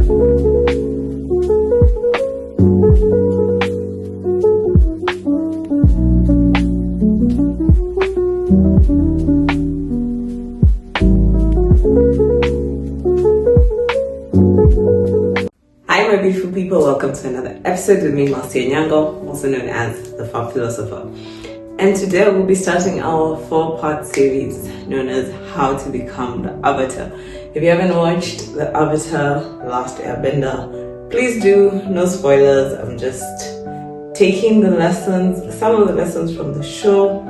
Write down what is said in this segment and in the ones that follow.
Hi my beautiful people, welcome to another episode with me, Marcia Nyango, also known as the Farm Philosopher. And today we'll be starting our 4-part series known as How to Become the Avatar. If you haven't watched the Avatar Last Airbender, please do, no spoilers. I'm just taking the lessons, some of the lessons from the show,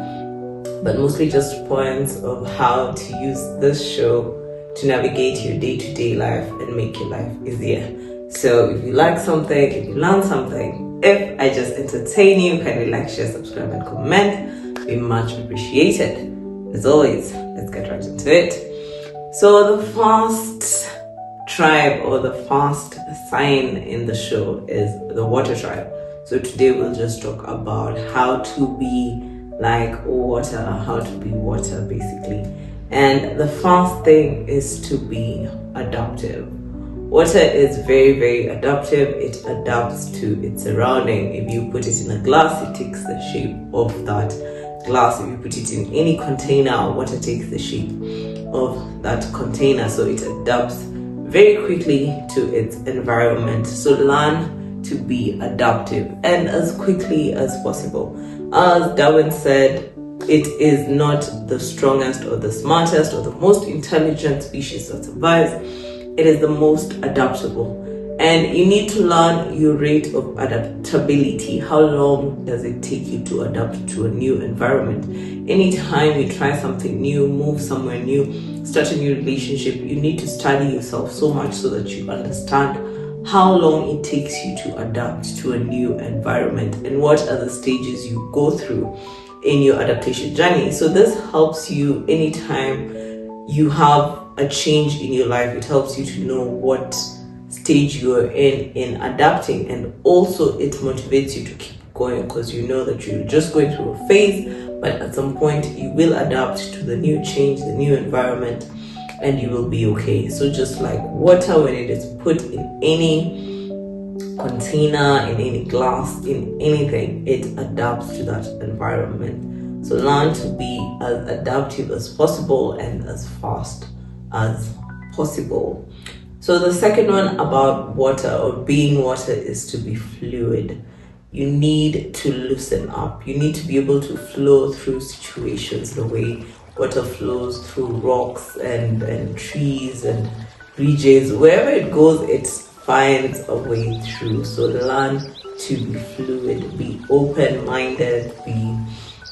but mostly just points of how to use this show to navigate your day-to-day life and make your life easier. So if you like something, if you learn something, if I just entertain you, kindly like, share, subscribe, and comment. Be much appreciated. As always, let's get right into it. So the first tribe or the first sign in the show is the water tribe. So today we'll just talk about how to be like water, how to be water basically. And the first thing is to be adaptive. Water is very, very adaptive. It adapts to its surrounding. If you put it in a glass, it takes the shape of that glass. If you put it in any container, water takes the shape of that container. So it adapts very quickly to its environment. So learn to be adaptive and as quickly as possible. As Darwin said, it is not the strongest or the smartest or the most intelligent species that survives. It is the most adaptable, and you need to learn your rate of adaptability. How long does it take you to adapt to a new environment? Anytime you try something new, move somewhere new, start a new relationship, you need to study yourself so much so that you understand how long it takes you to adapt to a new environment and what are the stages you go through in your adaptation journey. So this helps you anytime you have a change in your life. It helps you to know what stage you're in adapting, and also it motivates you to keep going because you know that you're just going through a phase, but at some point you will adapt to the new change, the new environment, and you will be okay. So just like water, when it is put in any container, in any glass, in anything, it adapts to that environment. So learn to be as adaptive as possible and as fast as possible. So the second one about water or being water is to be fluid. You need to loosen up. You need to be able to flow through situations the way water flows through rocks and trees and bridges. Wherever it goes, it finds a way through. So learn to be fluid, be open-minded, be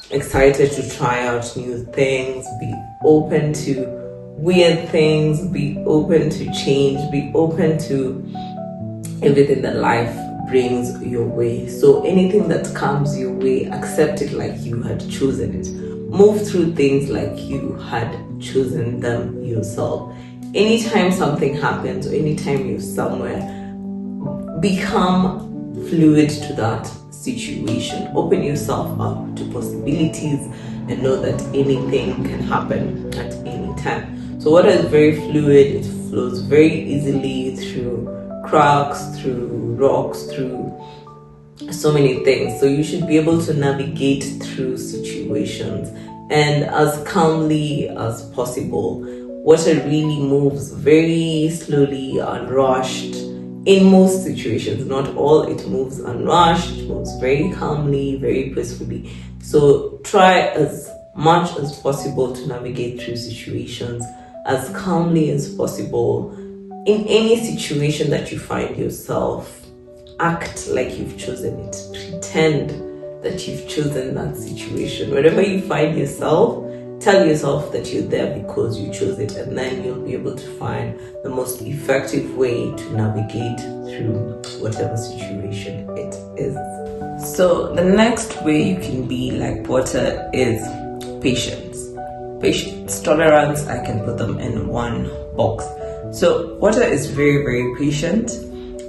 excited to try out new things, be open to weird things, be open to change, be open to everything that life brings your way. So anything that comes your way, accept it like you had chosen it. Move through things like you had chosen them yourself. Anytime something happens or anytime you're somewhere, become fluid to that situation. Open yourself up to possibilities and know that anything can happen at any time. So water is very fluid. It flows very easily through cracks, through rocks, through so many things. So you should be able to navigate through situations and as calmly as possible. Water really moves very slowly, unrushed. In most situations, not all, it moves unrushed, it moves very calmly, very peacefully. So try as much as possible to navigate through situations as calmly as possible. In any situation that you find yourself, act like you've chosen it. Pretend that you've chosen that situation. Wherever you find yourself, tell yourself that you're there because you chose it, and then you'll be able to find the most effective way to navigate through whatever situation it is. So the next way you can be like water is patience. Patience, tolerance, I can put them in one box. So water is very, very patient.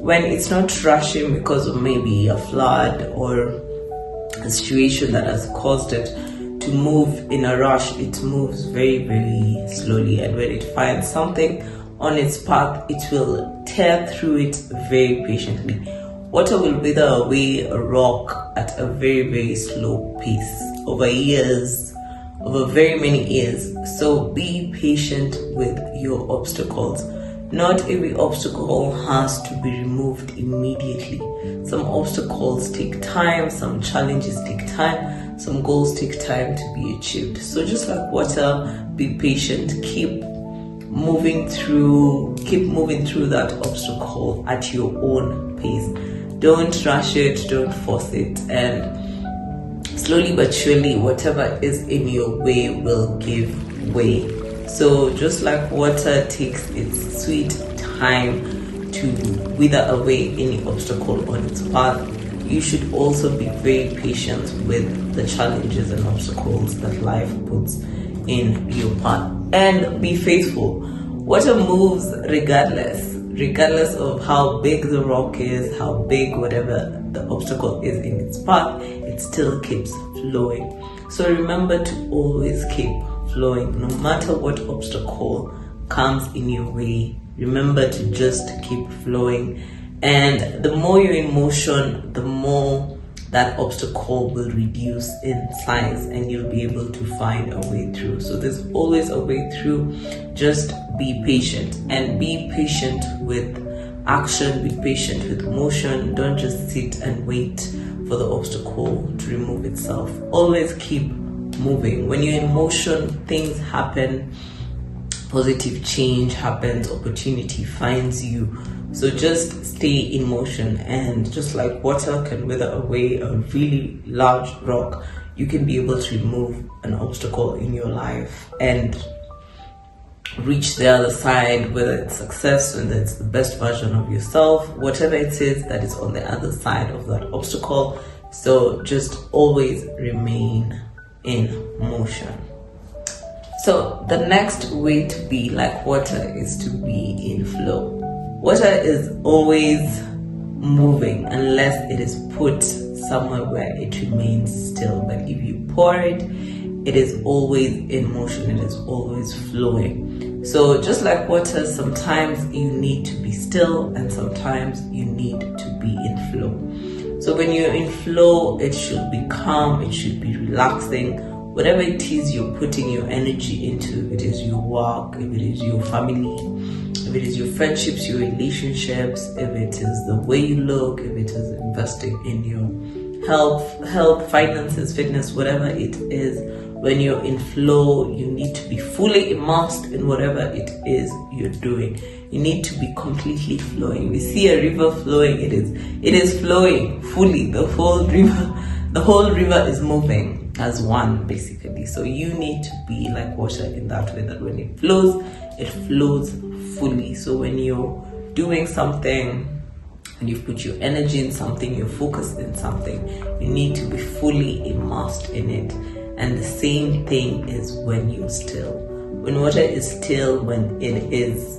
When it's not rushing because of maybe a flood or a situation that has caused it to move in a rush, it moves very, very slowly. And when it finds something on its path, it will tear through it very patiently. Water will wither away a rock at a very, very slow pace over years, over very many years. So be patient with your obstacles. Not every obstacle has to be removed immediately. Some obstacles take time, some challenges take time, some goals take time to be achieved. So just like water, be patient, keep moving through that obstacle at your own pace. Don't rush it, don't force it, and slowly but surely whatever is in your way will give way. So just like water takes its sweet time to wither away any obstacle on its path, you should also be very patient with the challenges and obstacles that life puts in your path, and be faithful. Water moves regardless of how big the rock is, how big whatever the obstacle is in its path, it still keeps flowing. So remember to always keep flowing, no matter what obstacle comes in your way. Remember to just keep flowing, and the more you're in motion, the more that obstacle will reduce in size and you'll be able to find a way through. So there's always a way through. Just be patient, and be patient with action, be patient with motion. Don't just sit and wait for the obstacle to remove itself. Always keep moving. When you're in motion, things happen, positive change happens, opportunity finds you. So just stay in motion, and just like water can wither away a really large rock, you can be able to remove an obstacle in your life and reach the other side, whether it's success, whether it's the best version of yourself, whatever it is that is on the other side of that obstacle. So just always remain in motion. So the next way to be like water is to be in flow. Water is always moving unless it is put somewhere where it remains still. But if you pour it, it is always in motion, it is always flowing. So just like water, sometimes you need to be still and sometimes you need to be in flow. So when you're in flow, it should be calm, it should be relaxing. Whatever it is you're putting your energy into, it is your work, if it is your family, if it is your friendships, your relationships, if it is the way you look, if it is investing in your health, finances, fitness, whatever it is, when you're in flow, you need to be fully immersed in whatever it is you're doing. You need to be completely flowing. We see a river flowing, it is flowing fully. The whole river is moving as one, basically. So you need to be like water in that way, that when it flows fully. So when you're doing something and you've put your energy in something, you're focused in something, you need to be fully immersed in it. And the same thing is when you're still. When water is still, when it is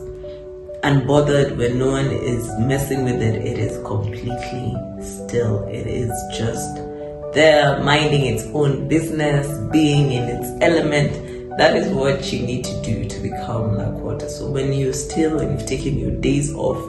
unbothered, when no one is messing with it, it is completely still. It is just there, minding its own business, being in its element. That is what you need to do to become like water. So when you're still, when you've taken your days off,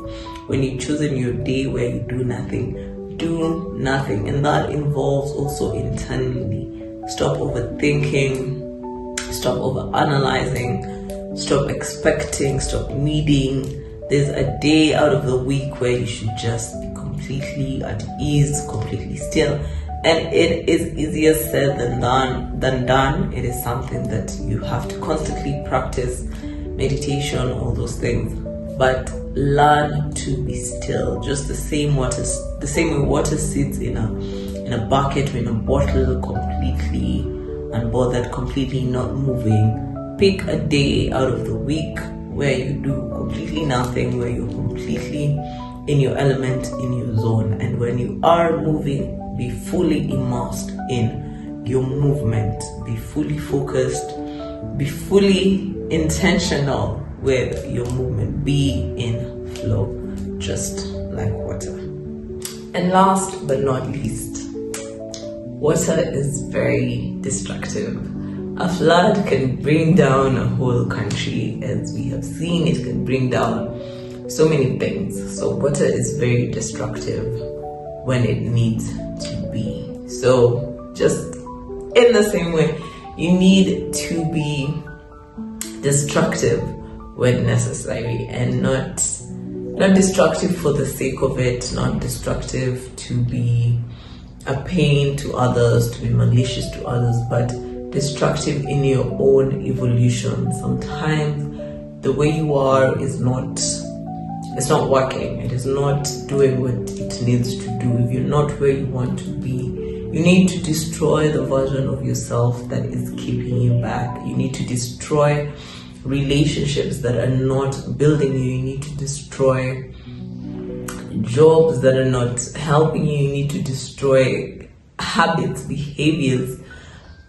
when you've chosen your day where you do nothing. And that involves also internally. Stop overthinking, stop overanalyzing, stop expecting, stop needing. There's a day out of the week where you should just be completely at ease, completely still. And it is easier said than done. It is something that you have to constantly practice, meditation, all those things. But learn to be still. Just the same way water sits in a bucket or in a bottle, completely unbothered, completely not moving. Pick a day out of the week where you do completely nothing, where you're completely in your element, in your zone. And when you are moving, be fully immersed in your movement, be fully focused, be fully intentional with your movement, be in flow, just like water. And last but not least, water is very destructive. A flood can bring down a whole country, as we have seen. It can bring down so many things. So water is very destructive when it needs to be. So just in the same way, you need to be destructive when necessary, and not destructive for the sake of it, not destructive to be a pain to others, to be malicious to others, but destructive in your own evolution. Sometimes the way you are is not, it's not working. It is not doing what it needs to do. If you're not where you want to be, you need to destroy the version of yourself that is keeping you back. You need to destroy relationships that are not building you. You need to destroy jobs that are not helping you. You need to destroy habits, behaviors,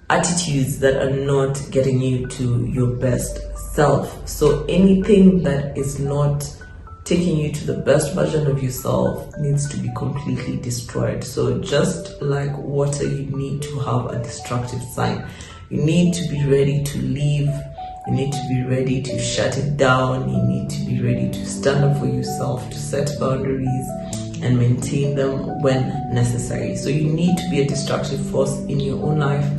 attitudes that are not getting you to your best self. So anything that is not taking you to the best version of yourself needs to be completely destroyed. So just like water, you need to have a destructive side. You need to be ready to leave. You need to be ready to shut it down. You need to be ready to stand up for yourself, to set boundaries and maintain them when necessary. So you need to be a destructive force in your own life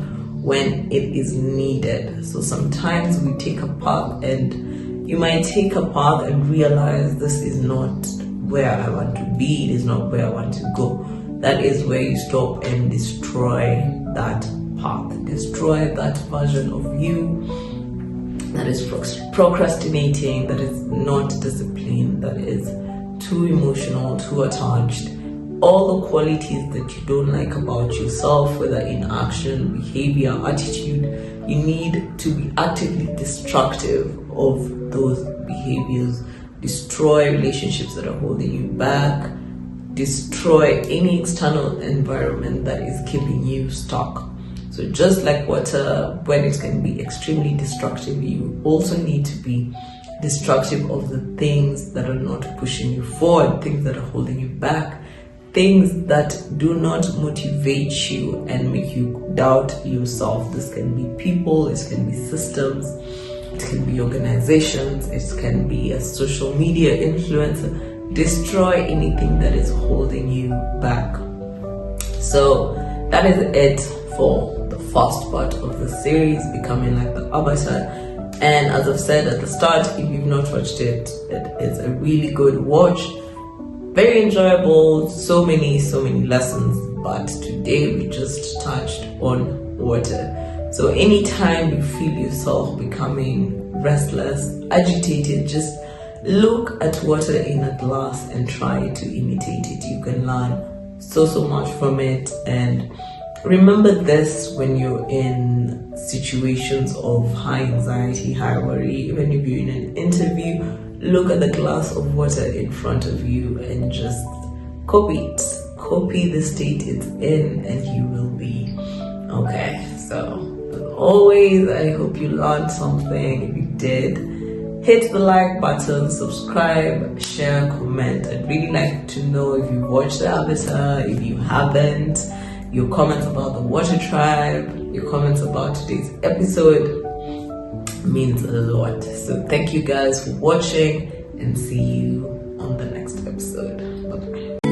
when it is needed. So sometimes we take a path, and you might take a path and realize this is not where I want to be, it is not where I want to go. That is where you stop and destroy that path, destroy that version of you that is procrastinating, that is not disciplined, that is too emotional, too attached. All the qualities that you don't like about yourself, whether in action, behavior, attitude, you need to be actively destructive of those behaviors. Destroy relationships that are holding you back. Destroy any external environment that is keeping you stuck. So just like water, when it can be extremely destructive, you also need to be destructive of the things that are not pushing you forward, things that are holding you back, things that do not motivate you and make you doubt yourself. This can be people, it can be systems, it can be organizations, it can be a social media influencer. Destroy anything that is holding you back. So that is it for the first part of the series, Becoming Like the Avatar. And as I've said at the start, if you've not watched it, it is a really good watch. Very enjoyable, so many lessons, but today we just touched on water. So anytime you feel yourself becoming restless, agitated, just look at water in a glass and try to imitate it. You can learn so much from it. And remember this when you're in situations of high anxiety, high worry. Even if you're in an interview, look at the glass of water in front of you and just copy it. Copy the state it's in and you will be okay. So as always, I hope you learned something. If you did, hit the like button, subscribe, share, comment. I'd really like to know if you watched the Avatar. If you haven't, your comments about the Water Tribe, your comments about today's episode means a lot. So thank you guys for watching, and see you on the next episode. Bye-bye.